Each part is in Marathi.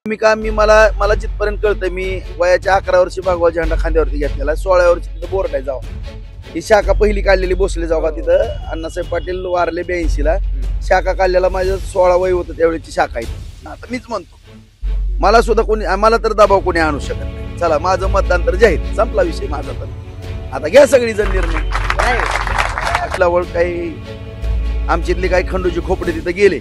मी मला मला जिथपर्यंत कळतं, मी वयाच्या 11 वर्षी भगवा झेंडा खांद्यावरती घेतलेला, 16 वर्षी तिथं बोर्ड आहे जावा ही शाखा पहिली काढलेली भोसले जाऊ का तिथं अण्णासाहेब पाटील वारले 82ला शाखा काढलेला माझं 16 वय होतं त्यावेळेची शाखा आहे. आता मीच म्हणतो मला सुद्धा कोणी मला तर दबाव कोणी आणू शकत नाही. चला माझं मतदान तर जाहीर संपला विषय माझा. तर आता घ्या सगळी जण निर्णय. नाही आपल्यावर काही आमच्यातले काही खंडूजी खोपडे तिथे गेले,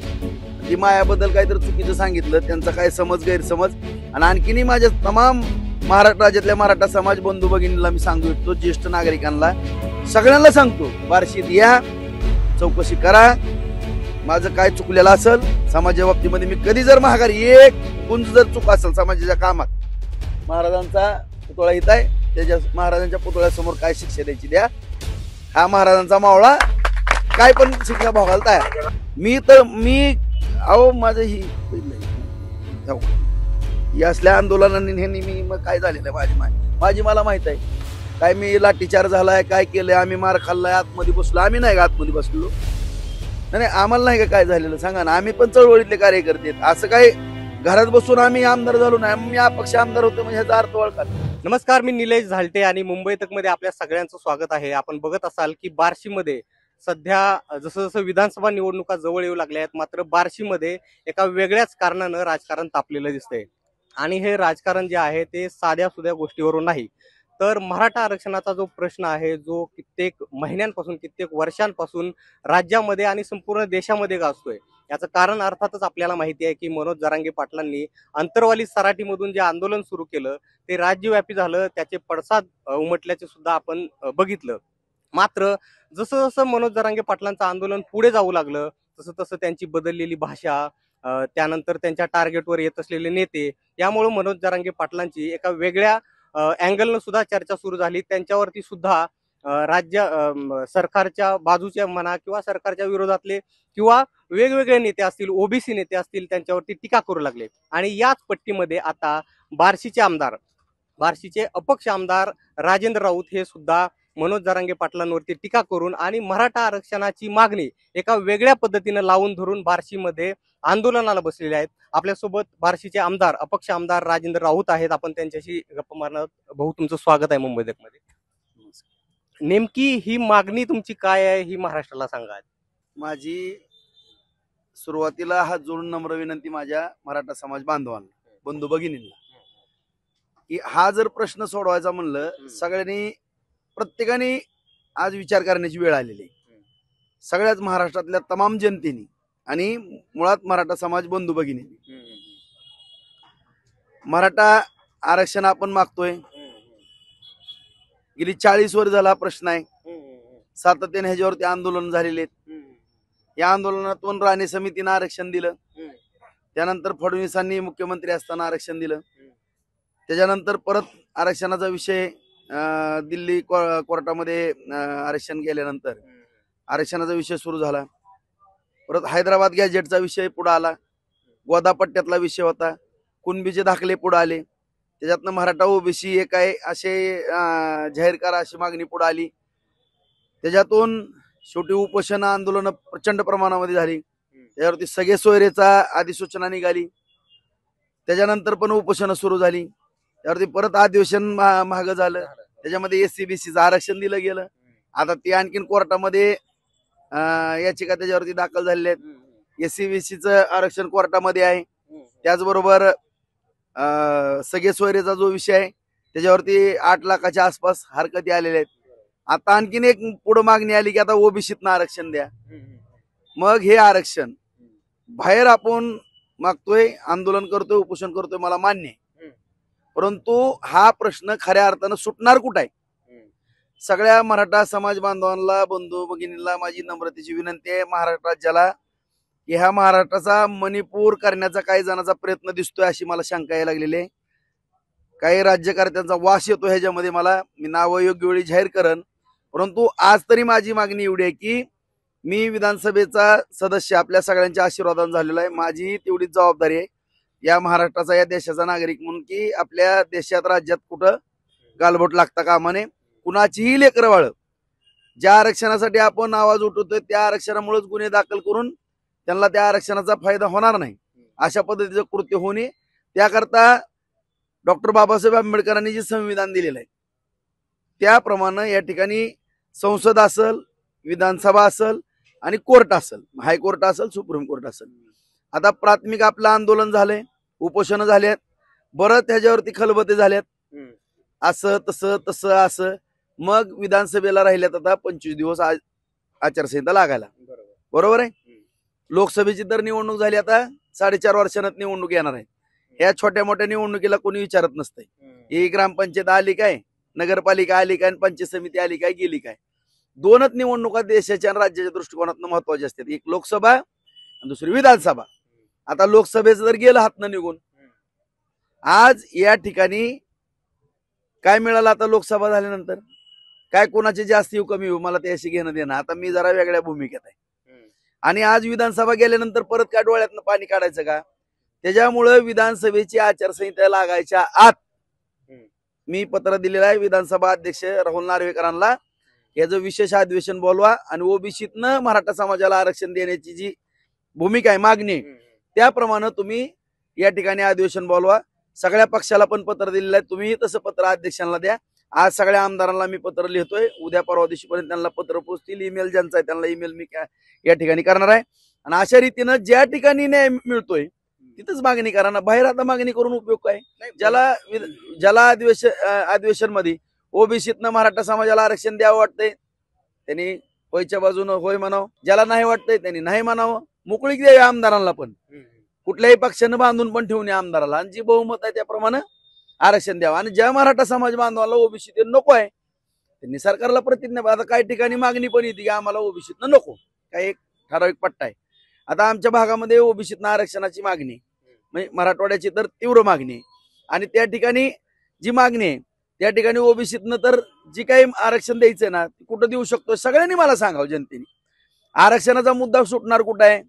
ती मायाबद्दल काहीतरी चुकीचं सांगितलं, त्यांचा काय समज गैरसमज. आणि आणखीनही माझ्या तमाम महाराष्ट्र राज्यातल्या मराठा समाज बंधू भगिनींना मी सांगू इच्छितो, ज्येष्ठ नागरिकांना सगळ्यांना सांगतो, बार्शीत या, चौकशी करा, माझं काय चुकलेलं असेल समाजाच्या बाबतीमध्ये मी कधी जर माघारी एक गुंज जर चूक असेल समाजाच्या कामात, महाराजांचा पुतळा इथं आहे, त्याच्या महाराजांच्या पुतळ्यासमोर काय शिक्षा द्यायची द्या, हा महाराजांचा मावळा काय पण शिक्षा भोगायला तयार. मी अहो माझं ही असल्या आंदोलनांनी मी मग काय झालेलं आहे माझी मला माहित आहे. काय मी लाठीचार झालाय, काय केलंय, आम्ही मार खाल्लाय, आतमध्ये बसलो, आम्ही नाही का आतमध्ये बसलो, नाही आम्हाला नाही का काय झालेलं सांगा ना. आम्ही पण चळवळीतले कार्यकर्ते आहेत, असं काय घरात बसून आम्ही आमदार झालो नाही, मी अपक्ष आमदार होतो म्हणजे ह्याचा अर्थ ओळखा. नमस्कार, मी निलेश झालटे आणि मुंबई तक मध्ये आपल्या सगळ्यांचं स्वागत आहे. आपण बघत असाल की बार्शीमध्ये सध्या जसं जसं विधानसभा निवडणुका जवळ येऊ लागल्या आहेत, मात्र बार्शीमध्ये एका वेगळ्याच कारणानं राजकारण तापलेलं दिसतंय. आणि हे राजकारण जे आहे ते साध्या सुध्या गोष्टीवरून नाही, तर मराठा आरक्षणाचा जो प्रश्न आहे, जो कित्येक महिन्यांपासून कित्येक वर्षांपासून राज्यामध्ये आणि संपूर्ण देशामध्ये गाजतोय, याचं कारण अर्थातच आपल्याला माहिती आहे की मनोज जरांगे पाटलांनी अंतरवाली सराटीमधून जे आंदोलन सुरू केलं ते राज्यव्यापी झालं, त्याचे पडसाद उमटल्याचे सुद्धा आपण बघितलं. मात्र जसं जसं मनोज जरांगे पाटलांचं आंदोलन पुढे जाऊ लागलं तसं तसं त्यांची बदललेली भाषा, त्यानंतर त्यांच्या टार्गेटवर येत असलेले नेते, यामुळे मनोज जरांगे पाटलांची एका वेगळ्या अँगलनं सुद्धा चर्चा सुरू झाली. त्यांच्यावरती सुद्धा राज्य सरकारच्या बाजूच्या म्हणा किंवा सरकारच्या विरोधातले किंवा वेगवेगळे नेते असतील, ओबीसी नेते असतील, त्यांच्यावरती टीका करू लागले. आणि याच पट्टीमध्ये आता बार्शीचे अपक्ष आमदार राजेंद्र राऊत हे सुद्धा मनोज जरांगे पाटलांवरती टीका करून आणि मराठा आरक्षणाची मागणी एका वेगळ्या पद्धतीनं लावून धरून बार्शीमध्ये आंदोलनाला बसलेले आहेत. आपल्यासोबत बार्शीचे आमदार अपक्ष आमदार राजेंद्र राऊत आहेत. आपण त्यांच्याशी गप्पा मारणार. भाऊ, तुमचं स्वागत आहे मुंबई तक मध्ये. नेमकी ही मागणी तुमची काय आहे ही महाराष्ट्राला सांगा. माझी सुरुवातीला हात जोडून नम्र विनंती माझ्या मराठा समाज बांधवांना, बंधू भगिनींना, की हा जर प्रश्न सोडवायचा म्हणलं सगळ्यांनी प्रत्येकाने आज विचार करण्याची वेळ आलेली आहे. सगळ्याच महाराष्ट्रातल्या तमाम जनतेने आणि मुळात मराठा समाज बंधू भगिनींनी मराठा आरक्षण आपण मागतोय. गेली 40 वर्ष झाला प्रश्न आहे, सातत्याने ह्याच्यावरती आंदोलन झालेले आहेत. या आंदोलनातून राणे समितीनं आरक्षण दिलं, त्यानंतर फडणवीसांनी मुख्यमंत्री असताना आरक्षण दिलं, त्याच्यानंतर परत आरक्षणाचा विषय दिल्ली कोर्टामध्ये आरक्षण गेल्यानंतर आरक्षणाचा विषय सुरू झाला. परत हैदराबाद गॅजेटचा विषय पुढे आला, गोदापट्ट्यातला विषय होता, कुणबीचे दाखले पुढे आले, त्याच्यातनं मराठा ओबीसी एक आहे असे जाहीर करा अशी मागणी पुढे आली. त्याच्यातून शेवटी उपोषण आंदोलन प्रचंड प्रमाणामध्ये झाली. त्याच्यावरती सगळे सोयरेचा अधिसूचना निघाली, त्याच्यानंतर पण उपोषण सुरू झाली. त्यावरती परत अधिवेशन महाग झालं, त्याच्यामध्ये एससीबीसीचं आरक्षण दिलं गेलं. आता ते आणखीन कोर्टामध्ये याचिका त्याच्यावरती दाखल झालेल्या आहेत. एससीबीसीचं आरक्षण कोर्टामध्ये आहे. त्याचबरोबर सगळे सोयरेचा जो विषय आहे त्याच्यावरती 8 लाखाच्या आसपास हरकती आलेल्या आहेत. आता आणखीन एक पुढे मागणी आली की आता ओबीसीतनं आरक्षण द्या. मग हे आरक्षण बाहेर आपण मागतोय, आंदोलन करतोय, उपोषण करतोय, मला मान्य आहे, परंतु हा प्रश्न खऱ्या अर्थानं सुटणार कुठं आहे? सगळ्या मराठा समाज बांधवांना, बंधू भगिनींना माझी नम्रतेची विनंती आहे, महाराष्ट्र राज्याला, की ह्या महाराष्ट्राचा मणिपूर करण्याचा काही जणांचा प्रयत्न दिसतोय अशी मला शंका यायला लागलेली आहे. काही राज्यकर्त्यांचा वास येतो ह्याच्यामध्ये, मला मी नावं योग्य वेळी जाहीर करेन, परंतु आज तरी माझी मागणी एवढी आहे की मी विधानसभेचा सदस्य आपल्या सगळ्यांच्या आशीर्वादाने झालेला आहे. माझी तेवढीच जबाबदारी आहे या महाराष्ट्राचा, या देशाचा नागरिक म्हणून, की आपल्या देशात राज्यात कुठं गालबोट लागता कामा नये. कुणाचीही लेकरं बाळ ज्या आरक्षणासाठी आपण आवाज उठवतोय त्या आरक्षणामुळेच गुन्हे दाखल करून त्यांना त्या आरक्षणाचा फायदा होणार नाही, अशा पद्धतीचं कृत्य होणे त्याकरता डॉक्टर बाबासाहेब आंबेडकरांनी जे संविधान दिलेलं आहे त्याप्रमाणे या ठिकाणी संसद असेल, विधानसभा असेल आणि कोर्ट असेल, हायकोर्ट असेल, सुप्रीम कोर्ट असेल. आता प्राथमिक आपलं आंदोलन झालंय, उपोषण झालेत, बरं त्याच्यावरती खलबते झाल्यात, असं तसं तसं असं. मग विधानसभेला राहिल्यात आता 25 दिवस आचारसंहिता लागायला. बरोबर आहे. लोकसभेची तर निवडणूक झाली, आता 4.5 वर्षांत निवडणूक येणार आहे. ह्या छोट्या मोठ्या निवडणुकीला कोणी विचारत नसतंय. ही ग्रामपंचायत आली काय, नगरपालिका आली काय, पंचायत समिती आली काय, गेली काय. 2च निवडणुका देशाच्या आणि राज्याच्या दृष्टिकोनातून महत्वाच्या असतात, एक लोकसभा आणि दुसरी विधानसभा. आता लोकसभेचं जर गेलं हातनं निघून, आज या ठिकाणी काय मिळालं आता लोकसभा झाल्यानंतर, काय कोणाचे जास्त येऊ कमी येऊ मला त्याशी घेणं देणं. आता मी जरा वेगळ्या भूमिकेत आहे. आणि आज विधानसभा गेल्यानंतर परत काय डोळ्यातनं पाणी काढायचं का? त्याच्यामुळे विधानसभेची आचारसंहिता लागायच्या आत मी पत्र दिलेलं आहे विधानसभा अध्यक्ष राहुल नार्वेकरांना, याचं विशेष अधिवेशन बोलवा आणि ओबीसीतनं मराठा समाजाला आरक्षण देण्याची जी भूमिका आहे, मागणी आहे, त्याप्रमाणे तुम्ही या ठिकाणी अधिवेशन बोलवा. सगळ्या पक्षाला पण पत्र दिलेलं आहे, तुम्ही तसं पत्र अध्यक्षांना द्या. आज सगळ्या आमदारांना मी पत्र लिहितोय, उद्या परवा दिवशीपर्यंत त्यांना पत्र पोहोचतील. ईमेल ज्यांचा आहे त्यांना ईमेल मी या ठिकाणी करणार आहे. आणि अशा रीतीनं ज्या ठिकाणी न्याय मिळतोय तिथंच मागणी करा ना. बाहेर आता मागणी करून उपयोग काय? ज्याला अधिवेशन मध्ये ओबीसीतनं मराठा समाजाला आरक्षण द्यावं वाटतंय त्यांनी होयच्या बाजूनं होय म्हणावं, ज्याला नाही वाटतंय त्यांनी नाही म्हणावं. मोकळीक द्यावी आमदारांना पण, कुठल्याही पक्षानं बांधून पण ठेवून आमदाराला, आणि जी बहुमत आहे त्याप्रमाणे आरक्षण द्यावं. आणि ज्या मराठा समाज बांधवाला ओबीसी नको आहे त्यांनी सरकारला प्रतिज्ञा, आता काही ठिकाणी मागणी पण येते की आम्हाला ओबीसीतनं नको, काही एक ठराविक पट्टा आहे. आता आमच्या भागामध्ये ओबीसीतनं आरक्षणाची मागणी, म्हणजे मराठवाड्याची तर तीव्र मागणी आहे. आणि त्या ठिकाणी जी मागणी आहे त्या ठिकाणी ओबीसीतनं तर जी काही आरक्षण द्यायचंय ना कुठं देऊ शकतो, सगळ्यांनी मला सांगावं जनतेने. आरक्षणाचा मुद्दा सुटणार कुठं आहे?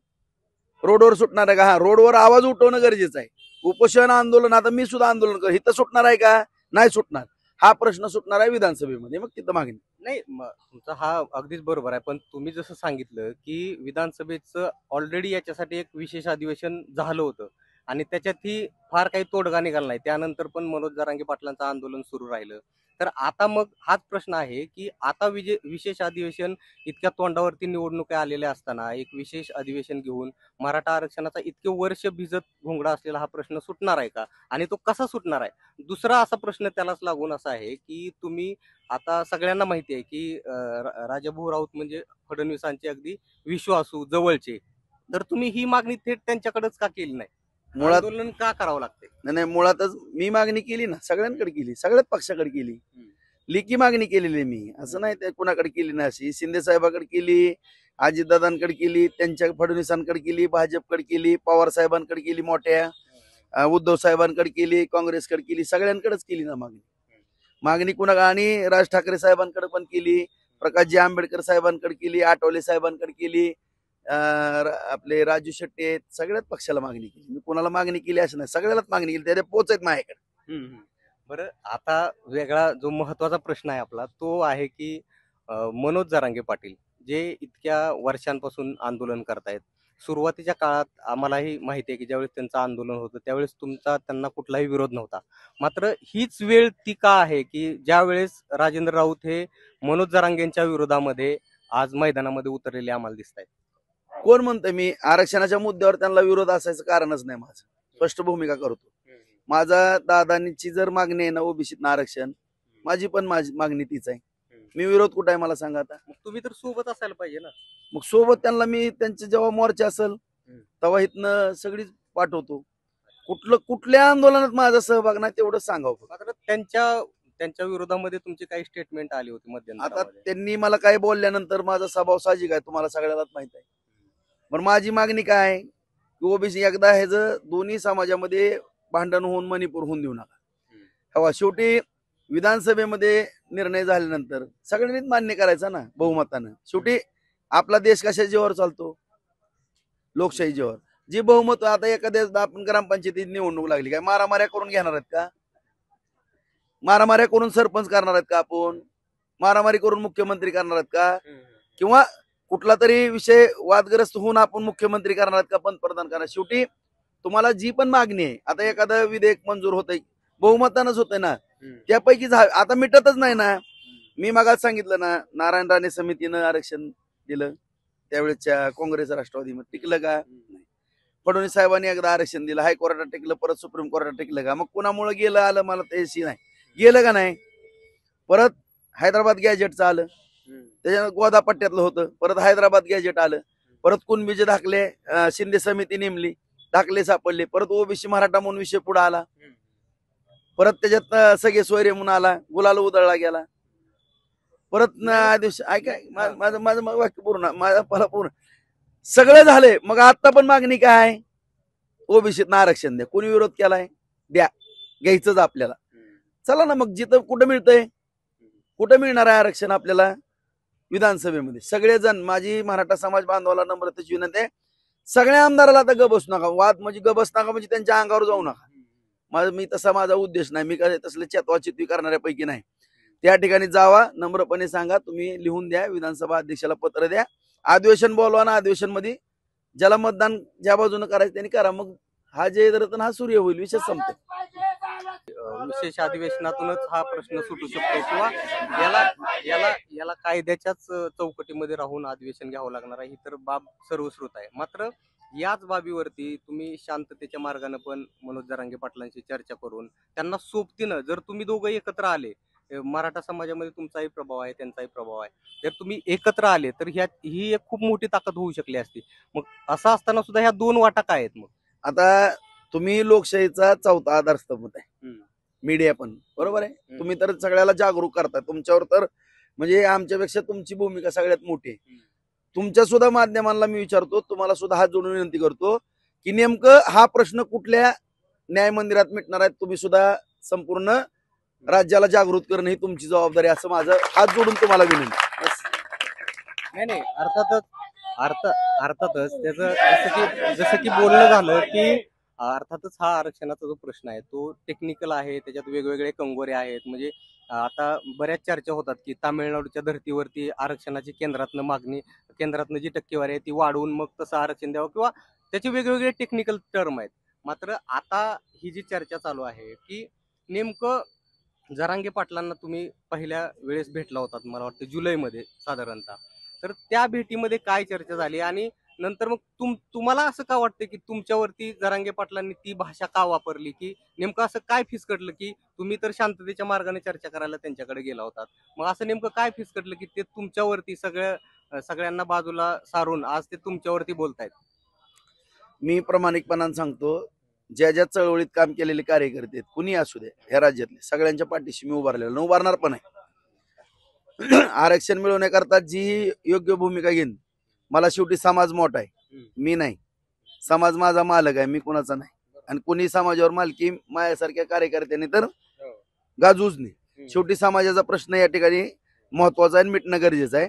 रोडवर सुटणार आहे का? हा, रोडवर आवाज उठवणं गरजेचं आहे. उपोषण आंदोलन, आता मी सुद्धा आंदोलन कर, इथं सुटणार आहे का? नाही सुटणार. हा प्रश्न सुटणार आहे विधानसभेमध्ये, मग तिथं मागणी नाही. तुमचा हा अगदीच बरोबर आहे, पण तुम्ही जसं सांगितलं की विधानसभेचं ऑलरेडी याच्यासाठी एक विशेष अधिवेशन झालं होतं आणि त्याच्यातही फार काही तोडगा निघाला नाही. त्यानंतर पण मनोज जरांगे पाटलांचं आंदोलन सुरू राहिलं. तर आता मग हाच प्रश्न आहे की आता विशेष अधिवेशन, इतक्या तोंडावरती निवडणुका आलेल्या असताना एक विशेष अधिवेशन घेऊन मराठा आरक्षणाचा इतके वर्ष भिजत घोंगडा असलेला हा प्रश्न सुटणार आहे का? आणि तो कसा सुटणार आहे? दुसरा असा प्रश्न त्यालाच लागून असा आहे की तुम्ही आता सगळ्यांना माहिती आहे की राजाभाऊ राऊत म्हणजे फडणवीसांचे अगदी विश्वासू जवळचे, तर तुम्ही ही मागणी थेट त्यांच्याकडेच का केली नाही? मुळात आंदोलन का करावं लागते? नाही, मुळातच मी मागणी केली ना, सगळ्यांकडे केली, सगळ्याच पक्षाकडे केली. लेखी मागणी केलेली मी, असं नाही ते कुणाकडे केली नाही. अशी शिंदे साहेबांकडे केली, अजितदादांकडे केली, त्यांच्या फडणवीसांकडे केली, भाजपकडे केली, पवार साहेबांकडे केली, मोठ्या उद्धव साहेबांकडे केली, काँग्रेसकडे केली, सगळ्यांकडेच केली ना मागणी कुणा. आणि राज ठाकरे साहेबांकडे पण केली, प्रकाशजी आंबेडकर साहेबांकडे केली, आठवले साहेबांकडे केली, आपले राजू शेट्टी आहेत, सगळ्याच पक्षाला मागणी केली. मी कोणाला मागणी केली असं नाही, सगळ्यालाच मागणी केली, त्याच्या पोचत माझ्याकडे. बरं, आता वेगळा जो महत्वाचा प्रश्न आहे आपला तो आहे की मनोज जरांगे पाटील जे इतक्या वर्षांपासून आंदोलन करतायत, सुरुवातीच्या काळात आम्हालाही माहिती आहे की ज्यावेळेस त्यांचं आंदोलन होतं त्यावेळेस तुमचा त्यांना कुठलाही विरोध नव्हता. मात्र हीच वेळ ती का आहे की ज्यावेळेस राजेंद्र राऊत हे मनोज जरांगेंच्या विरोधामध्ये आज मैदानामध्ये उतरलेले आम्हाला दिसत आहेत? कोण म्हणतंय मी आरक्षणाच्या मुद्द्यावर त्यांना विरोध असायचं कारणच नाही. माझं स्पष्ट भूमिका करतो. माझा दादांची जर मागणी आहे ना ओबीसीत आरक्षण, माझी पण मागणी तीच आहे. मी विरोध कुठं आहे मला सांगा? आता तुम्ही तर सोबत असायला पाहिजे ना. मग सोबत त्यांना मी त्यांचे जेव्हा मोर्चा असेल तेव्हा इथनं सगळीच पाठवतो. कुठल्या आंदोलनात माझा सहभाग नाही तेवढं सांगावं. मात्र त्यांच्या विरोधामध्ये तुमची काही स्टेटमेंट आली होती मध्यंतरामध्ये. आता त्यांनी मला काय बोलल्यानंतर माझा स्वभाव साहजिक आहे, तुम्हाला सगळ्यालाच माहित आहे. पण माझी मागणी काय आहे की ओबीसी एकदा ह्याचं दोन्ही समाजामध्ये भांडण होऊन मणिपूर होऊन देऊ नका. हवा शेवटी विधानसभेमध्ये निर्णय झाल्यानंतर सगळ्यांनीच मान्य करायचा ना बहुमतानं. शेवटी आपला देश कशा जीवावर चालतो? लोकशाही जीवावर. जी बहुमत आता एखाद्या आपण ग्रामपंचायतीत निवडणूक लागली काय मारामाऱ्या करून घेणार आहेत का? मारामाऱ्या करून सरपंच करणार आहेत का? आपण मारामारी करून मुख्यमंत्री करणार आहेत का? किंवा कुठला तरी विषय वादग्रस्त होऊन आपण मुख्यमंत्री करणार आहेत का? पंतप्रधान करणार? शेवटी तुम्हाला जी पण मागणी आहे, आता एखादं विधेयक मंजूर होतंय बहुमतानंच होतंय ना, त्यापैकी आता मिटतच नाही ना. मी मागास सांगितलं ना, नारायण राणे समितीनं आरक्षण दिलं, त्यावेळेच्या काँग्रेस राष्ट्रवादीमध्ये टिकलं का? फडणवीस साहेबांनी एकदा आरक्षण दिलं, हायकोर्टात टिकलं, परत सुप्रीम कोर्टात टिकलं का? मग कुणामुळे गेलं आलं मला त्याशी नाही, गेलं का नाही. परत हैदराबाद गॅजेटचं आलं, त्याच्यानं गोदा पट्ट्यातलं होतं, परत हैदराबाद गॅजेट आलं, परत कुणबीचे दाखले शिंदे समिती नेमली, दाखले सापडले, परत ओबीसी मराठा म्हणून विषय पुढे आला, परत त्याच्यात सगळे सोयरे म्हणून आला, गुलाल उधळला गेला. परत दिवशी ऐकाय माझं माझं वाक्य पूर्ण, माझा मला पूर्ण सगळं झालंय. मग आता पण मागणी काय? ओबीसीत आरक्षण द्या. कोणी विरोध केलाय? द्या, घ्यायचंच आपल्याला. चला ना मग, जिथं कुठं मिळतंय, कुठं मिळणार आहे आरक्षण आपल्याला? विधानसभेमध्ये सगळेजण, माझी मराठा समाज बांधवाला नम्रतेची विनंती आहे, सगळ्या आमदाराला आता गबस नका. वाद म्हणजे गबस नका म्हणजे त्यांच्या अंगावर जाऊ नका. मी तसा माझा उद्देश नाही, मी काय तसले चेतवा चितवी करणाऱ्यापैकी नाही. त्या ठिकाणी जावा, नम्रपणे सांगा, तुम्ही लिहून द्या, विधानसभा अध्यक्षाला पत्र द्या, अधिवेशन बोलवा ना, अधिवेशन मध्ये ज्याला मतदान ज्या बाजूने करायचं त्यांनी करा. मग हा जे रतन हा सूर्य होईल, विषय संपते. विशेष अधिवेशनातूनच हा प्रश्न सुटू शकतो किंवा याला याला याला कायद्याच्याच चौकटीमध्ये राहून अधिवेशन घ्यावं लागणार आहे, ही तर बाब सर्वश्रुत आहे. मात्र याच बाबीवरती तुम्ही शांततेच्या मार्गाने पण मनोज जरांगे पाटलांशी चर्चा करून त्यांना सोबतीनं, जर तुम्ही दोघं एकत्र आले, मराठा समाजामध्ये तुमचाही प्रभाव आहे, त्यांचाही प्रभाव आहे, जर तुम्ही एकत्र आले तर ही एक खूप मोठी ताकद होऊ शकली असती. मग असं असताना सुद्धा ह्या दोन वाटा काय आहेत? मग आता तुम्ही लोकशाहीचा चौथा आधारस्तंभ आहे, मीडिया पण, बरोबर आहे. तुम्ही तर सगळ्याला जागरूक करताय, तुमच्यावर तर म्हणजे आमच्यापेक्षा तुमची भूमिका सगळ्यात मोठी आहे. तुमच्या सुद्धा माध्यमांना मी विचारतो, तुम्हाला सुद्धा हात जोडून विनंती करतो की नेमकं हा प्रश्न कुठल्या न्याय मंदिरात मिटणार आहे. तुम्ही सुद्धा संपूर्ण राज्याला जागृत करणं ही तुमची जबाबदारी, असं माझं हात जोडून तुम्हाला विनंती. नाही, अर्थातच त्याचं जसं की बोलणं झालं की अर्थातच हा आरक्षणाचा जो प्रश्न आहे तो टेक्निकल आहे, त्याच्यात वेगवेगळे कंगोरे आहेत. म्हणजे आता बऱ्याच चर्चा होतात की तामिळनाडूच्या धर्तीवरती आरक्षणाची केंद्रातनं जी टक्केवारी आहे ती वाढवून मग तसं आरक्षण द्यावं, किंवा त्याचे वेगवेगळे टेक्निकल टर्म आहेत. मात्र आता ही जी चर्चा चालू आहे की नेमकं जरांगे पाटलांना तुम्ही पहिल्या वेळेस भेटला होतात, मला वाटतं जुलैमध्ये साधारणतः, तर त्या भेटीमध्ये काय चर्चा झाली आणि नंतर मग तुम्हाला असं का वाटतं की तुमच्यावरती जरांगे पाटलांनी ती भाषा का वापरली, की नेमकं असं काय फिसकटलं की तुम्ही तर शांततेच्या मार्गाने चर्चा करायला त्यांच्याकडे गेला होतात, मग असं नेमकं काय फिसकटलं की ते तुमच्यावरती सगळ्यांना बाजूला सारून आज ते तुमच्यावरती बोलतायत? मी प्रामाणिकपणाने सांगतो, ज्या ज्या चळवळीत काम केलेले कार्यकर्ते कुणी असू दे ह्या राज्यातले, सगळ्यांच्या पाठीशी मी उभारलेलो, उभारणार पण आहे. आरक्षण मिळवण्याकरता जी योग्य भूमिका घेईन, मला शेवटी समाज मोठा आहे, मी नाही. समाज माझा मालक आहे, मी कुणाचा नाही. आणि कोणी समाजावर मालकी माझ्यासारख्या कार्यकर्त्यांनी तर गाजूच नाही. शेवटी समाजाचा प्रश्न या ठिकाणी महत्वाचा आहे, मिटणं गरजेचं आहे.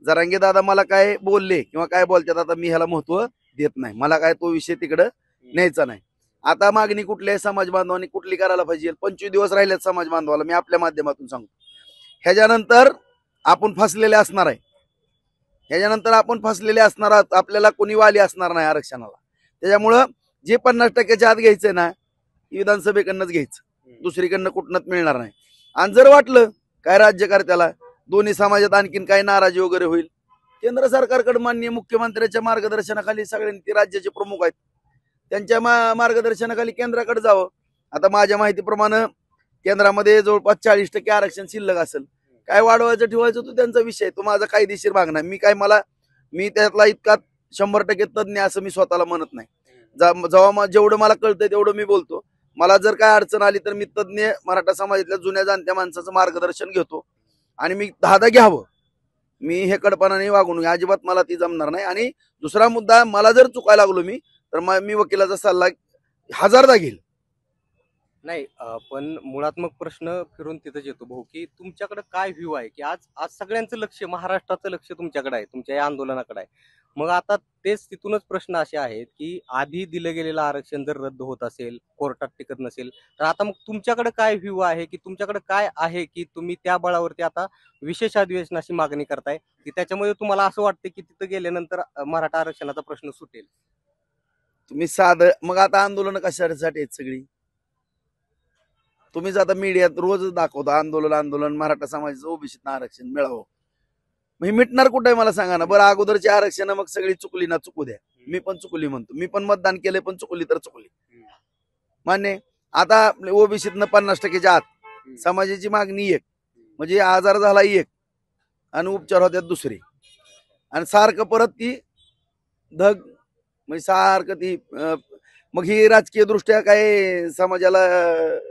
जरांगे दादा मला काय बोलले किंवा काय बोलतात, आता मी ह्याला महत्व देत नाही. मला काय तो विषय तिकडं न्यायचा नाही. आता मागणी कुठल्याही समाज बांधवांनी कुठली करायला पाहिजे, 25 दिवस राहिलेत समाज बांधवाला, मी आपल्या माध्यमातून सांगतो. ह्याच्यानंतर आपण फसलेले असणार आहे, ह्याच्यानंतर आपण फसलेले असणार आहोत, आपल्याला कोणी वाली असणार नाही आरक्षणाला. त्याच्यामुळं जे 50% आत घ्यायचंय ना, विधानसभेकडनंच घ्यायचं, दुसरीकडनं कुठनंच मिळणार नाही. आणि जर वाटलं काय राज्यकर्त्याला दोन्ही समाजात आणखीन काही नाराजी वगैरे होईल, केंद्र सरकारकडे माननीय मुख्यमंत्र्यांच्या मार्गदर्शनाखाली सगळ्यांनी राज्याचे प्रमुख आहेत, त्यांच्या मार्गदर्शनाखाली केंद्राकडे जावं. आता माझ्या माहितीप्रमाणे केंद्रामध्ये जवळपास 40% आरक्षण शिल्लक असेल. काय वाढवायचं ठेवायचं तो त्यांचा विषय, तो माझा कायदेशीर भाग नाही. मी त्यातला इतका 100% तज्ञ असं मी स्वतःला म्हणत नाही. जेव्हा जेवढं मला कळतंय तेवढं मी बोलतो. मला जर काय अडचण आली तर मी तज्ञ मराठा समाजातल्या जुन्या जाणत्या माणसाचं मार्गदर्शन घेतो आणि मी दादा घ्यावं. मी हे कडपणाने वागून अजिबात मला ती जमणार नाही. आणि दुसरा मुद्दा, मला जर चुकायला लागलो मी तर मी वकिलाचा सल्ला 1000दा घेईल. नाही, पण मुळात मग प्रश्न फिरून तिथंच येतो भाऊ, की तुमच्याकडे काय व्ह्यू आहे, की आज सगळ्यांचं लक्ष, महाराष्ट्राचं लक्ष तुमच्याकडे आहे, तुमच्या या आंदोलनाकडे आहे. मग आता तेच तिथूनच प्रश्न असे आहेत की आधी दिलं गेलेलं आरक्षण जर रद्द होत असेल, कोर्टात टिकत नसेल, तर आता मग तुमच्याकडे काय व्ह्यू आहे, की तुमच्याकडे काय आहे की तुम्ही त्या बळावरती आता विशेष अधिवेशनाची मागणी करताय, की त्याच्यामध्ये तुम्हाला असं वाटतं की तिथं गेल्यानंतर मराठा आरक्षणाचा प्रश्न सुटेल? तुम्ही साधं मग आता आंदोलन कशासाठी आहेत सगळी? तुम्हीच आता मीडियात रोज दाखवता आंदोलन आंदोलन मराठा समाजाचं ओबीसीत आरक्षण मिळावं. मग हे मिटणार कुठे आहे मला सांगा ना. बरं अगोदरची आरक्षण मग सगळी चुकली ना चुकू द्या. मी पण चुकली म्हणतो. मी पण मतदान केलंय पण चुकली तर चुकली. मान्य. आता ओबीसीतनं 50% आत समाजाची मागणी एक म्हणजे आजार झाला एक आणि उपचार होत्यात दुसरी आणि सारखं परत ती धग म्हणजे सारखं ती मग ही राजकीय दृष्ट्या काय समाजाला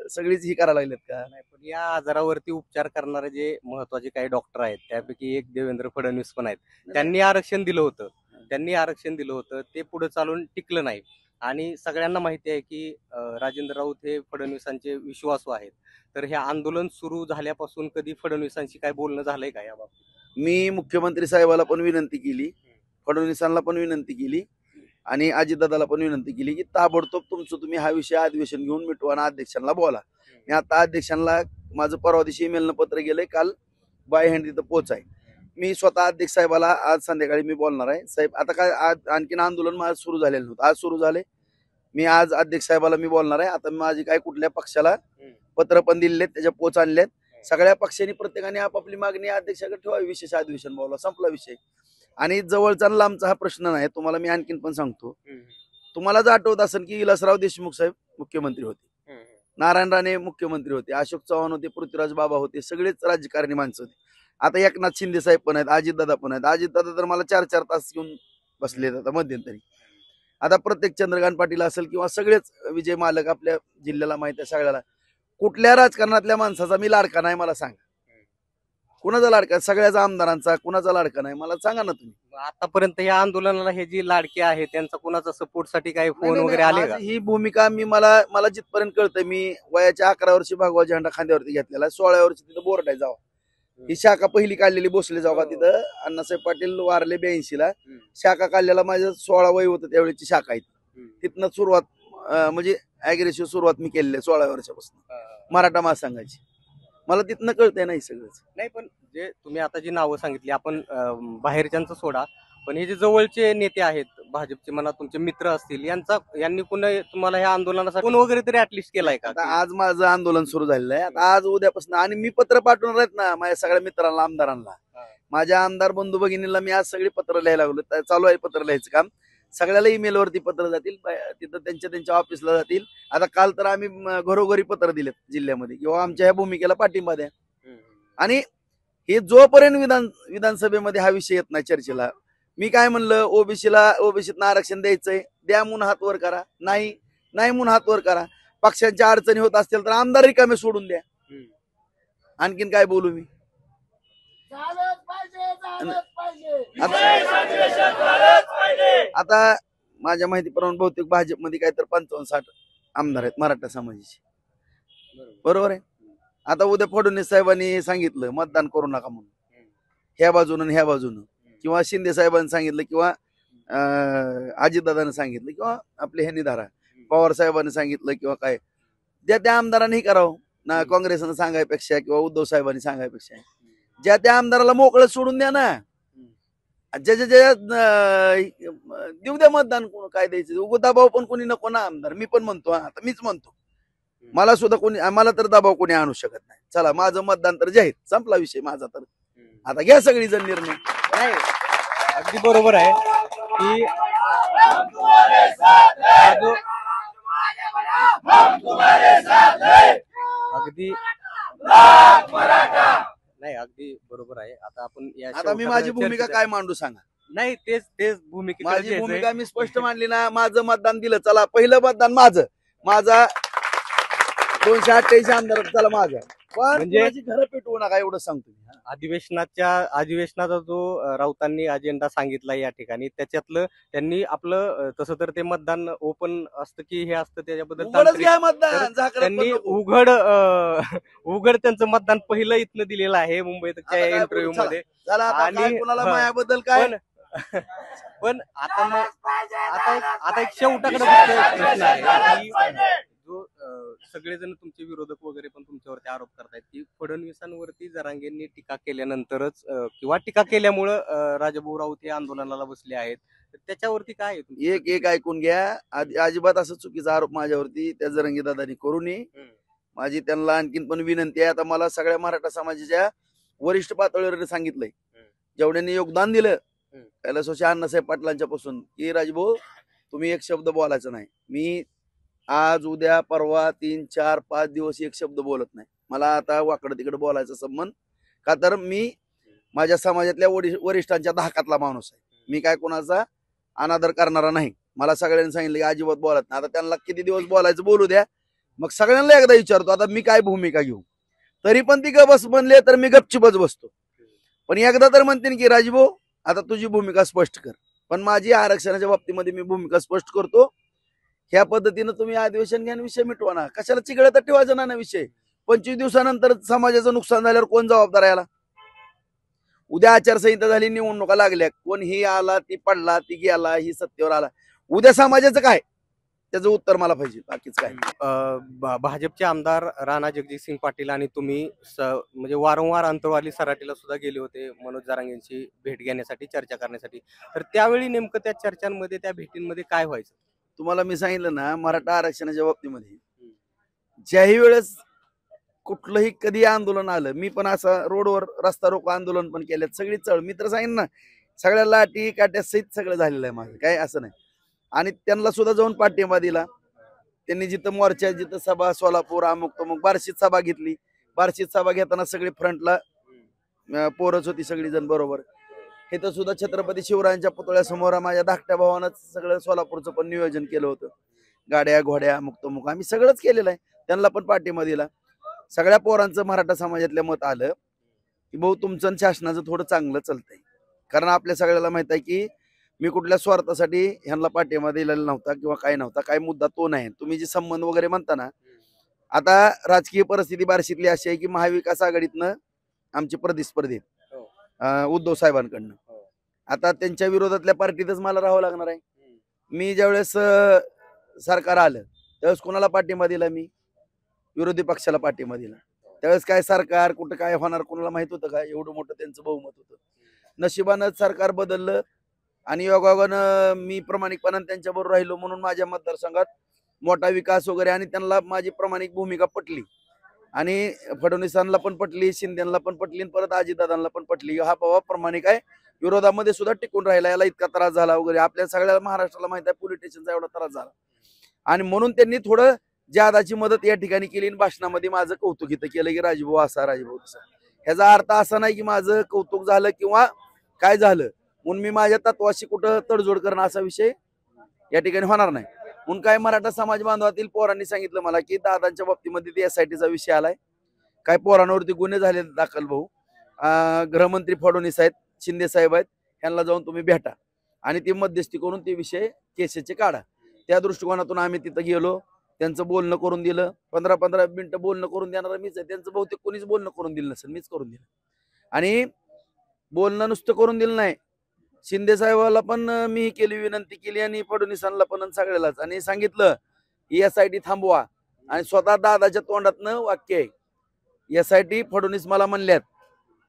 सगळीच ही करायला लागलेत का? नाही, पण या आजारावरती उपचार करणारे जे महत्वाचे काही डॉक्टर आहेत त्यापैकी एक देवेंद्र फडणवीस पण आहेत. त्यांनी आरक्षण दिलं होतं ते पुढे चालून टिकलं नाही. आणि सगळ्यांना माहिती आहे की राजेंद्र राऊत हे फडणवीसांचे विश्वासू आहेत. तर हे आंदोलन सुरू झाल्यापासून कधी फडणवीसांशी काय बोलणं झालंय का या बाबतीत? मी मुख्यमंत्री साहेबाला पण विनंती केली, फडणवीसांना पण विनंती केली आणि अजितदादाला पण विनंती केली की ताबडतोब तुमचं तुम्ही हा विषय अधिवेशन घेऊन मिटवा आणि अध्यक्षांना बोला. मी आता अध्यक्षांना माझं परवा दिवशी ईमेलनं पत्र गेलंय, काल बाय हँड तिथं पोचाय. मी स्वतः अध्यक्ष साहेबाला आज संध्याकाळी मी बोलणार आहे. साहेब आता काय आज आणखीन आंदोलन माझं सुरू झालेलं नव्हतं, आज सुरू झाले. मी आज अध्यक्ष साहेबाला मी बोलणार आहे. आता माझी काय कुठल्या पक्षाला पत्र पण दिलेत, त्याच्या पोच आणलेत. सगळ्या पक्षांनी प्रत्येकाने आपापली मागणी अध्यक्षाकडे ठेवावी. विशेष अधिवेशन बोलवा, संपला विषय. आणि जवळचा लांबचा हा प्रश्न नाही. तुम्हाला मी आणखीन पण सांगतो. तुम्हाला जर आठवत असेल की विलासराव देशमुख साहेब मुख्यमंत्री होते, नारायण राणे मुख्यमंत्री होते, अशोक चव्हाण होते, पृथ्वीराज बाबा होते, सगळेच राजकारणी माणसं होते. आता एकनाथ शिंदे साहेब पण आहेत, अजितदादा पण आहेत. अजितदादा तर मला 4-4 तास घेऊन बसलेत आता मध्यंतरी. आता प्रत्येक चंद्रकांत पाटील असेल किंवा सगळेच विजय मालक आपल्या जिल्ह्याला माहिती आहे सगळ्याला. कुठल्या राजकारणातल्या माणसाचा मी लाडका नाही मला सांगा. कुणाचा लाडका? सगळ्याच आमदारांचा. कुणाचा लाडका नाही मला सांगा ना तुम्ही. आतापर्यंत या आंदोलनाला हे जी लाडके आहेत त्यांचा कुणाचा सपोर्ट साठी काही फोन वगैरे आले का? ही भूमिका मला जिथपर्यंत कळतंय, मी वयाच्या 11 वर्षी भगवा झेंडा खांद्यावरती घेतलेला, 16 वर्षी तिथं बोर्ड आहे जावा. ही शाखा पहिली काढलेली भोसले जावा तिथं. अण्णासाहेब पाटील वारले 82ला. शाखा काढलेला माझं 16 वय होतं त्यावेळेची शाखा आहे. तिथनं सुरुवात म्हणजे अॅग्रेसिव्ह सुरुवात मी केलेली आहे 16 वर्षापासून मराठा महासंघाची. मला तिथनं कळतंय नाही सगळंच. नाही, पण जे तुम्ही आता जी नावं सांगितली आपण बाहेरच्यांचं सोडा, पण हे जे जवळचे नेते आहेत भाजपचे म्हणा, तुमचे मित्र असतील, यांनी पुन्हा तुम्हाला ह्या आंदोलनासाठी फोन वगैरे तरी ऍटलिस्ट केलाय का? आता आज माझं आंदोलन सुरू झालेलं आहे. आता आज उद्यापासून आणि मी पत्र पाठवणार आहेत ना माझ्या सगळ्या मित्रांना, आमदारांना, माझ्या आमदार बंधू भगिनीला मी आज सगळी पत्र लिहायला लागलो. चालू आहे पत्र लिहायचं काम. सगळ्याला ईमेल वरती पत्र जातील, तिथं त्यांच्या ऑफिसला जातील. आता काल तर आम्ही घरोघरी पत्र दिलेत जिल्ह्यामध्ये किंवा आमच्या ह्या भूमिकेला पाठिंबा द्या. आणि हे जोपर्यंत विधानसभेमध्ये हा विषय येत नाही चर्चेला, मी काय म्हणलं, ओबीसीतनं आरक्षण द्यायचंय, द्या म्हणून हात वर करा, नाही म्हणून हात वर करा. पक्षांच्या अडचणी होत असतील तर आमदार रिकामे सोडून द्या. आणखीन काय बोलू मी? आता माझ्या माहितीप्रमाणे बहुतेक भाजपमध्ये काय तर 55-60 आमदार आहेत मराठा समाजाचे, बरोबर आहे. आता उद्या फडणवीस साहेबांनी सांगितलं मतदान करू नका म्हणून, ह्या बाजूनं ह्या बाजूनं, किंवा शिंदे साहेबांनी सांगितलं, किंवा अजितदादांनी सांगितलं, किंवा आपले ह्यांनी धारा पवार साहेबांनी सांगितलं, किंवा काय त्या आमदारांनी करावं ना, काँग्रेसनं सांगायपेक्षा किंवा उद्धव साहेबांनी सांगायपेक्षा त्या आमदाराला मोकळं सोडून द्या ना. ज्या देऊ द्या मतदान, कोण काय द्यायचं, उगो दबाव पण कोणी नको ना आमदार. मी पण म्हणतो, आता मीच म्हणतो, मला सुद्धा कोणी, मला तर दबाव कोणी आणू शकत नाही. चला माझं मतदान तर जाहीर, संपला विषय माझा. तर आता घ्या सगळी जण निर्णय. नाही, अगदी बरोबर आहे की अगदी बरोबर आहे. आता मी माझी भूमिका काय मांडू सांगा? नाही, तेच भूमिका, माझी भूमिका मी स्पष्ट मांडली ना. माझं मतदान दिलं, चला पहिलं मतदान माझा 288 आमदार, चला माझं. पण म्हणजे घरं पेटवू नका एवढं सांगतो मी. अधिवेशनाचा जो राऊतांनी अजेंडा सांगितला या ठिकाणी, त्याच्यातलं त्यांनी आपलं तसं तर ते मतदान ओपन असतं की हे असतं त्याच्याबद्दल त्यांनी उघड त्यांचं मतदान पहिलं इथनं दिलेलं आहे मुंबईतच्या इंटरव्ह्यू मध्ये. आणि कुणाला मायाबद्दल काय पण आता एक शेवटाकडे प्रश्न आहे की जो सगळेजण तुमचे विरोधक वगैरे पण तुमच्यावरती आरोप करतायत की फडणवीसांवरती जरांगेंनी टीका केल्यानंतरच किंवा टीका केल्यामुळं राजाभाऊ राऊत हे आंदोलनाला बसले आहेत. तर त्याच्यावरती काय आहे तुमचं? एक एक ऐकून घ्या. अजिबात असं चुकीचा आरोप माझ्यावरती त्या जरंगी दादानी करू नये. माझी त्यांना आणखीन पण विनंती आहे. आता मला सगळ्या मराठा समाजाच्या वरिष्ठ पातळीवर सांगितलंय, जेवढ्यांनी योगदान दिलं कैलासवासी अण्णासाहेब पाटलांच्या पासून, की राजभाऊ तुम्ही एक शब्द बोलायचा नाही. मी आज उद्या परवा 3 4 5 दिवस एक शब्द बोलत नाही. मला आता वाकडं तिकडे बोलायचा संबंध, का तर मी माझ्या समाजातल्या वरिष्ठांच्या धाकातला माणूस आहे. मी काय कोणाचा अनादर करणारा नाही. मला सगळ्यांनी सांगितलं की अजिबात बोलत नाही. आता त्यांना किती दिवस बोलायचं बोलू द्या. मग सगळ्यांना एकदा विचारतो, आता मी काय भूमिका घेऊ. तरी पण ती गबस म्हणले तर मी गपचिपच बसतो. पण एकदा तर म्हणते की राजभाऊ आता तुझी भूमिका स्पष्ट कर. पण माझी आरक्षणाच्या बाबतीमध्ये मी भूमिका स्पष्ट करतो. ह्या पद्धतीनं तुम्ही अधिवेशन घ्या, विषय मिटवा ना. कशाला चिघळत ठेवायचा ना विषय. 25 दिवसानंतर समाजाचं नुकसान झाल्यावर कोण जबाबदार याला. उद्या आचारसंहिता झाली, निवडणुका लागल्या, कोण ही आला ती पडला ती गेला ही सत्तेवर आला, उद्या समाजाचं काय, त्याचं उत्तर मला पाहिजे. बाकीच काय. भाजपचे आमदार राणा जगजितसिंग पाटील आणि तुम्ही म्हणजे वारंवार अंतरवाली सराटीला सुद्धा गेले होते मनोज जरांगेंची भेट घेण्यासाठी, चर्चा करण्यासाठी. तर त्यावेळी नेमकं त्या चर्चांमध्ये, त्या भेटींमध्ये काय व्हायचं? तुम्हाला मी सांगितलं ना, मराठा आरक्षणाच्या बाबतीमध्ये ज्याही वेळेस कुठलंही कधी आंदोलन आलं, मी पण असं रोडवर रस्ता रोको आंदोलन पण केलं, सगळी चळ मी तर सांगेन ना, सगळ्या लाठी काट्या सहित सगळं झालेलं आहे माझं, काय असं नाही. आणि त्यांना सुद्धा जाऊन पाठिंबा दिला. त्यांनी जिथं मोर्चा, जिथं सभा, सोलापूर अमुक तमुक, बार्शीत सभा घेतली. बार्शीत सभा घेताना सगळे फ्रंटला पोरच होती सगळी जण बरोबर. हे तर सुद्धा छत्रपती शिवरायांच्या पुतळ्यासमोर माझ्या धाकट्या भावानं सगळं सोलापूरचं पण नियोजन केलं होतं. गाड्या घोड्या अमुक तमुक आम्ही सगळंच केलेलं आहे. त्यांना पण पाठिंबा दिला. सगळ्या पोरांचं मराठा समाजातलं मत आलं की भाऊ तुमचं आणि शासनाचं थोडं चांगलं चालतंय. कारण आपल्या सगळ्याला माहित आहे की मी कुठल्या स्वार्थासाठी ह्यांना पाठिंबा दिलेला नव्हता किंवा काय नव्हता. काय मुद्दा तो नाही. तुम्ही जे संबंध वगैरे म्हणता ना, आता राजकीय परिस्थिती बार्शीतली अशी आहे की महाविकास आघाडीतनं आमचे प्रतिस्पर्धी उद्धव साहेबांकडनं, आता त्यांच्या विरोधातल्या पार्टीतच मला राहावं लागणार आहे. मी ज्यावेळेस सरकार आलं त्यावेळेस कोणाला पाठिंबा दिला, मी विरोधी पक्षाला पाठिंबा दिला. त्यावेळेस काय सरकार कुठं काय होणार कोणाला माहित होतं का? एवढं मोठं त्यांचं बहुमत होतं. नशिबानं सरकार बदललं आणि योगायोगानं मी प्रामाणिकपणाने त्यांच्याबरोबर राहिलो म्हणून माझ्या मतदारसंघात मोठा विकास वगैरे, आणि त्यांना माझी प्रामाणिक भूमिका पटली आणि फडणवीसांना पण पटली, शिंदेला पण पटली, परत अजितदादांना पण पटली. हा बाबा प्रामाणिक आहे, विरोधामध्ये सुद्धा टिकून राहिला, याला इतका त्रास झाला वगैरे. आपल्या सगळ्या महाराष्ट्राला माहित आहे पोलीस स्टेशनचा एवढा त्रास झाला. आणि म्हणून त्यांनी थोडं ज्यादाची मदत या ठिकाणी केली. भाषणामध्ये माझं कौतुक इथं केलं की राजभाऊ असा, राजभाऊ तसा. ह्याचा अर्थ असा नाही की माझं कौतुक झालं किंवा काय झालं म्हणून मी माझ्या तत्वाशी कुठं तडजोड करणं असा विषय या ठिकाणी होणार नाही. म्हणून काय मराठा समाज बांधवातील पोरांनी सांगितलं मला की दादांच्या बाबतीमध्ये SITचा विषय आलाय, काय पोरांवरती गुन्हे झाले दाखल, भाऊ गृहमंत्री फडणवीस आहेत, शिंदे साहेब आहेत, यांना जाऊन तुम्ही भेटा आणि ती मध्यस्थी करून ते विषय केसेचे काढा. त्या दृष्टिकोनातून आम्ही तिथं गेलो, त्यांचं बोलणं करून दिलं. 15-15 मिनिटं बोलणं करून देणार मीच आहे. त्यांचं बहुतेक कोणीच बोलणं करून दिलं नसेल, मीच करून दिलं. आणि बोलणं नुसतं करून दिलं नाही, शिंदे साहेबाला पण मी केली, विनंती केली आणि फडणवीसांना पण सगळ्यालाच, आणि सांगितलं SIT थांबवा. आणि स्वतः दादाच्या तोंडातनं वाक्य आहे, SIT फडणवीस मला म्हणल्यात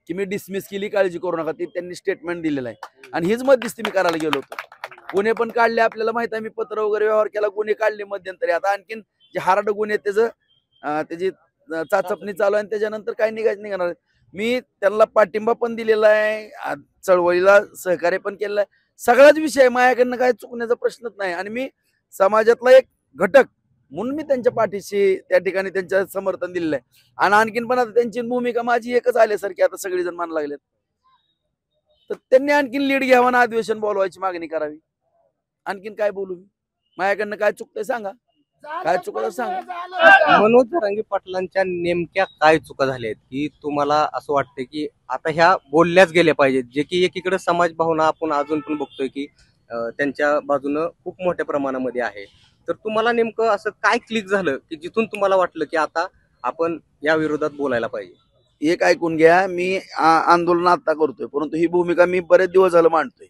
की मी डिसमिस केली, काळजी करू नका, ती त्यांनी स्टेटमेंट दिलेलं आहे. आणि हीच मध्यस्थी मी करायला गेलो होतो. गुन्हे पण काढले, आपल्याला माहित आहे, मी पत्र वगैरे व्यवहार केला, गुन्हे काढले मध्यंतरी. आता आणखीन जे हार्ड गुन्हे त्याची चाचपणी चालू आहे आणि त्याच्यानंतर काय निघणार. मी त्यांना पाठिंबा पण दिलेला आहे, चळवळीला सहकार्य पण केलेलं आहे. सगळाच विषय माझ्याकडनं काय चुकण्याचा प्रश्नच नाही. आणि मी समाजातला एक घटक म्हणून मी त्यांच्या पाठीशी त्या ठिकाणी त्यांच्या समर्थन दिलेलं आहे. आणि आणखीन पण आता त्यांची भूमिका माझी एकच आल्यासारखी आता सगळेजण मानायला लागलेत, तर त्यांनी आणखीन लीड घ्यावा ना, अधिवेशन बोलवायची मागणी करावी. आणखीन काय बोलू, माझ्याकडनं काय चुकतंय सांगा, काय चुकलं सांगा. मनोज जरांगे पाटलांच्या नेमक्या काय चुका झाल्या आहेत की तुम्हाला असं वाटतं की आता ह्या बोलल्याच गेल्या पाहिजेत, जे की एकीकडे समाज भावना आपण अजून पण बघतोय की त्यांच्या बाजूनं खूप मोठ्या प्रमाणामध्ये आहे. तर तुम्हाला नेमकं असं काय क्लिक झालं की जिथून तुम्हाला वाटलं की आता आपण या विरोधात बोलायला पाहिजे? एक ऐकून घ्या, मी आंदोलन आता करतोय, परंतु ही भूमिका मी बरेच दिवस झालं मांडतोय.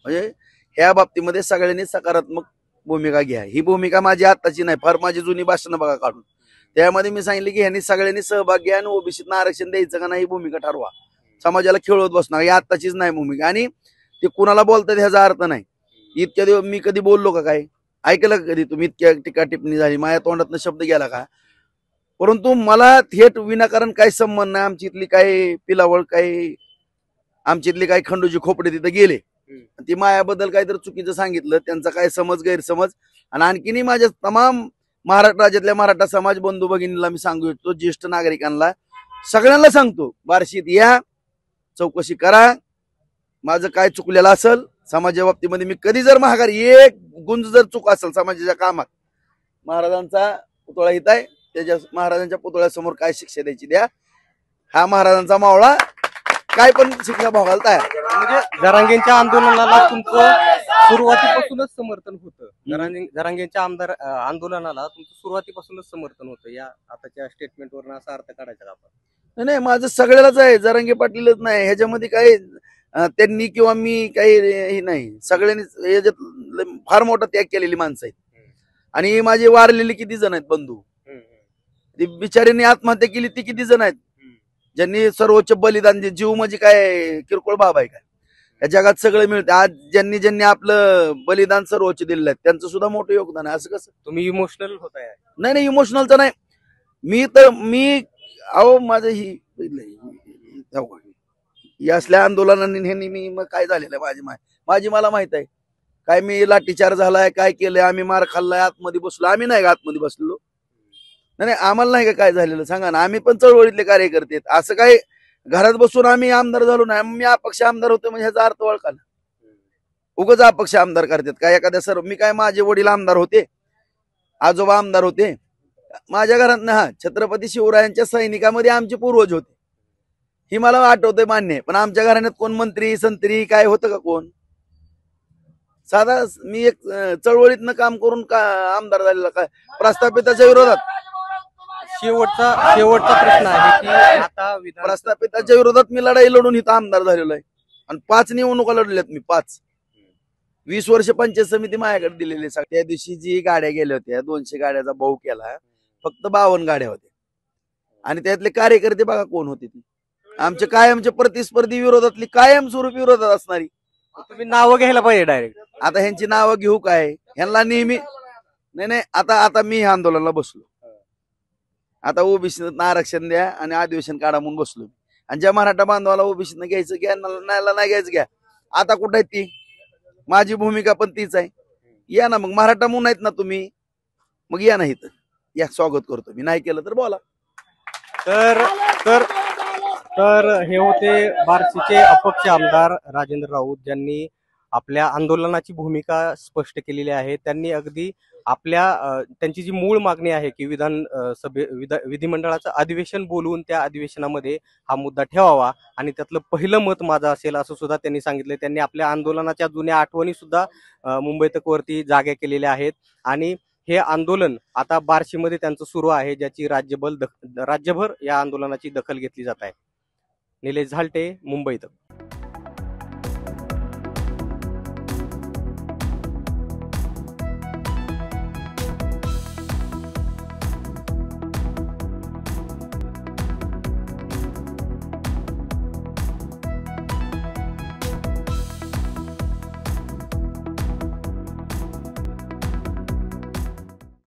म्हणजे ह्या बाबतीमध्ये सगळ्यांनी सकारात्मक भूमिका घ्या. ही भूमिका माझी आत्ताची नाही, फार माझी जुनी भाषणं बघा काढून. त्यामध्ये मी सांगितलं की ह्यांनी सगळ्यांनी सहभाग घ्या आणि ओबीसीतनं आरक्षण द्यायचं का नाही ही भूमिका ठरवा. समाजाला खेळवत बसणार, ही आत्ताचीच नाही भूमिका. आणि ते कुणाला बोलतात ह्याचा अर्थ नाही. इतक्या दिवस मी कधी बोललो का काय? ऐकलं का कधी तुम्ही? इतक्या टीका टिप्पणी झाली, माझ्या तोंडातनं शब्द गेला का? परंतु मला थेट विनाकारण काही संबंध नाही. आमची इथली काही पिलावळ, काही आमची इथली काही खंडूजी खोपडे तिथे गेले, ती मायाबद्दल काहीतरी चुकीचं सांगितलं, त्यांचा काय समज गैरसमज. आणि आणखीनही माझ्या तमाम महाराष्ट्र राज्यातल्या मराठा समाज बंधू भगिनीला मी सांगू इच्छितो, ज्येष्ठ नागरिकांना सगळ्यांना सांगतो, बार्शीत या, चौकशी करा. माझं काय चुकलेलं असेल समाजाच्या बाबतीमध्ये, मी कधी जर माघारी एक गुंज जर चूक असेल समाजाच्या कामात, महाराजांचा पुतळा इथं आहे, त्याच्या महाराजांच्या पुतळ्यासमोर काय शिक्षा द्यायची द्या. हा महाराजांचा मावळा काय पण शिक्षा भोगायला तयार. म्हणजे जरांगेंच्या आंदोलनाला तुमचं सुरुवातीपासूनच समर्थन होतं. जरांगेंच्या आंदोलनाला तुमचं सुरुवातीपासूनच समर्थन होतं. या आताच्या स्टेटमेंटवरून असा अर्थ काढायचा का आपण? नाही, माझं सगळ्यालाच आहे, जरांगे पाटीलच नाही ह्याच्यामध्ये. काही त्यांनी किंवा मी काही हे नाही, सगळ्यांनी याच्यात फार मोठा त्याग केलेली माणसं आहेत. आणि माझे वारलेले किती जण आहेत बंधू, ती बिचाऱ्यांनी आत्महत्या केली ती किती जण आहेत, ज्यांनी सर्वोच्च बलिदान दिले. जीव म्हणजे काय किरकोळ बाब आहे का? या जगात सगळं मिळतं. आज ज्यांनी ज्यांनी आपलं बलिदान सर्वोच्च दिलेलं आहे त्यांचं सुद्धा मोठं योगदान आहे. असं कसं तुम्ही इमोशनल होताय? नाही, इमोशनलचं नाही. मी अहो माझं ही असल्या आंदोलनांनी मी मग काय झालेलं आहे माझी मला माहित आहे. काय मी लाठीचार झालाय, काय केलंय, आम्ही मार खाल्लाय, आतमध्ये बसलो. आम्ही नाही का आतमध्ये बसलो? नाही, आम्हाला नाही का काय झालेलं सांगा ना. आम्ही पण चळवळीतले कार्यकर्ते आहेत. असं काय घरात बसून आम्ही आमदार झालो नाही. मी अपक्ष आमदार होतो म्हणजे ह्याचा अर्थ ओळखा ना. उगाच अपक्ष आमदार करतात काय एखाद्या मी काय, माझे वडील आमदार होते, आजोबा आमदार होते, माझ्या घरात ना छत्रपती शिवरायांच्या सैनिकामध्ये आमचे पूर्वज होते, ही मला आठवतंय, मान्य आहे. पण आमच्या घराण्यात कोण मंत्री संत्री काय होतं का? कोण? साधा मी एक चळवळीतनं काम करून का आमदार झालेला काय? प्रस्थापिताच्या विरोधात शेवटचा प्रश्न आहे की आता प्रस्थापिताच्या विरोधात मी लढाई लढून इथं आमदार झालेलो आहे. आणि 5 निवडणुका लढल्यात मी. 20 वर्ष पंचायत समिती माझ्याकडे दिलेली. त्या दिवशी जी गाड्या गेल्या होत्या 200 गाड्याचा भाऊ केला, फक्त 52 गाड्या होत्या. आणि त्यातले कार्यकर्ते बघा कोण होते. ती आमचे कायमचे प्रतिस्पर्धी विरोधातली, कायमस्वरूपी विरोधात असणारी. तुम्ही नावं घ्यायला पाहिजे डायरेक्ट. आता ह्यांची नावं घेऊ काय? ह्यांना नेहमी नाही. आता मी ह्या आंदोलनाला बसलो. आता ओबीसीनं आरक्षण द्या आणि अधिवेशन काढा म्हणून बसलो. आणि ज्या मराठा बांधवाला ओबीसीनं घ्यायचं घ्या, नाही घ्यायचं घ्या. आता कुठं आहे ती? माझी भूमिका पण तीच आहे. या ना मग, मराठा म्हणून आहेत ना तुम्ही, मग या ना इथं या, स्वागत करतो मी. नाही केलं तर बोला. तर हे होते बार्शीचे अपक्ष आमदार राजेंद्र राऊत, ज्यांनी आपल्या आंदोलनाची भूमिका स्पष्ट केलेली आहे. त्यांनी अगदी त्यांची जी मूळ मागणी आहे की विधिमंडळाचं अधिवेशन बोलवून त्या अधिवेशनामध्ये हा मुद्दा ठेवावा आणि त्यातलं पहिलं मत माझं असेल असं सुद्धा त्यांनी सांगितलं. त्यांनी आपल्या आंदोलनाच्या जुन्या आठवणी सुद्धा मुंबई तक वरती जाग्या केलेल्या आहेत. आणि हे आंदोलन आता बार्शीमध्ये त्यांचं सुरू आहे, ज्याची राज्यभर या आंदोलनाची दखल घेतली जात आहे. निलेश झालटे, मुंबई तक.